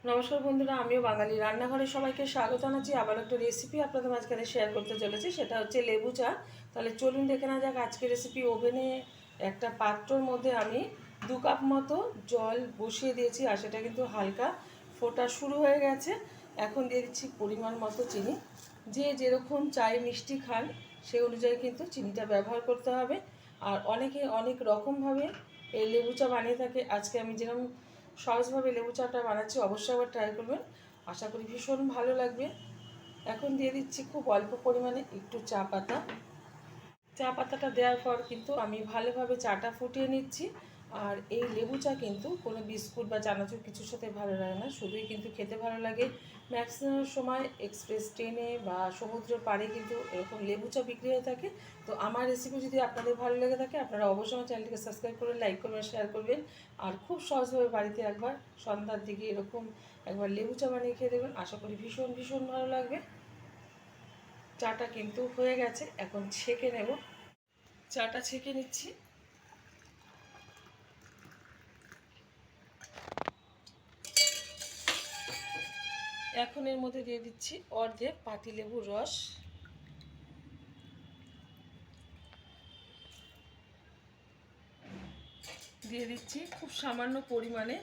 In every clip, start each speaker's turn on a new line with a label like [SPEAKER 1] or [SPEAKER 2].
[SPEAKER 1] নমস্কার বন্ধুরা, আমিও বাঙালি রান্নাঘরে সবাইকে স্বাগত জানাচ্ছি। আবার একটা রেসিপি আপনাদের মাঝখানে শেয়ার করতে চলেছি, সেটা হচ্ছে লেবু চা। তাহলে চলুন দেখে না যাক আজকের রেসিপি। ওভেনে একটা পাত্রর মধ্যে আমি 2 কাপ মতো জল বসিয়ে দিয়েছি, আর সেটা কিন্তু হালকা ফোটা শুরু হয়ে গেছে। এখন দিয়ে দিচ্ছি পরিমাণ মতো চিনি। যে যেরকম চায়ে মিষ্টি খান সেই অনুযায়ী কিন্তু চিনিটা ব্যবহার করতে হবে। আর অনেকে অনেক রকমভাবে এই লেবু চা বানিয়ে থাকে। আজকে আমি যেরকম সহজভাবে লেবু চাটা বানাচ্ছি, অবশ্যই আবার ট্রাই করবেন। আশা করি ভীষণ ভালো লাগবে। এখন দিয়ে দিচ্ছি খুব অল্প পরিমাণে একটু চা পাতা। চা পাতাটা দেওয়ার পর কিন্তু আমি ভালোভাবে চাটা ফুটিয়ে নিচ্ছি। আর এই লেবু চা কিন্তু কোনো বিস্কুট বা চানাচুর কিছুর সাথে ভালো লাগে না, শুধুই কিন্তু খেতে ভালো লাগে। ম্যাক্সিমাম সময় এক্সপ্রেস ট্রেনে বা সমুদ্র পাড়ে কিন্তু এরকম লেবু চা বিক্রি হয়ে থাকে। তো আমার রেসিপি যদি আপনাদের ভালো লেগে থাকে, আপনারা অবশ্যই আমার চ্যানেলটিকে সাবস্ক্রাইব করবেন, লাইক করবেন, শেয়ার করবেন। আর খুব সহজভাবে বাড়িতে একবার সন্ধ্যার দিকে এরকম একবার লেবু চা বানিয়ে খেয়ে দেবেন। আশা করি ভীষণ ভীষণ ভালো লাগবে। চাটা কিন্তু হয়ে গেছে, এখন ছেঁকে নেব। চাটা ছেঁকে নিচ্ছি। এখন এর মধ্যে দিয়ে দিচ্ছি অর্ধেক পাতিলেবুর রস। দিয়ে দিচ্ছি খুব সামান্য পরিমাণে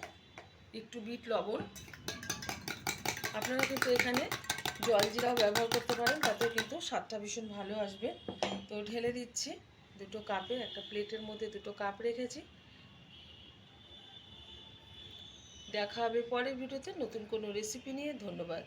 [SPEAKER 1] একটু বিট লবণ। আপনারা কিন্তু এখানে জলজিরাও ব্যবহার করতে পারেন, তাতে কিন্তু স্বাদটা ভীষণ ভালো আসবে। তো ঢেলে দিচ্ছি 2 কাপে। একটা প্লেটের মধ্যে 2 কাপ রেখেছি। দেখা হবে পরের ভিডিওতে নতুন কোনো রেসিপি নিয়ে। ধন্যবাদ।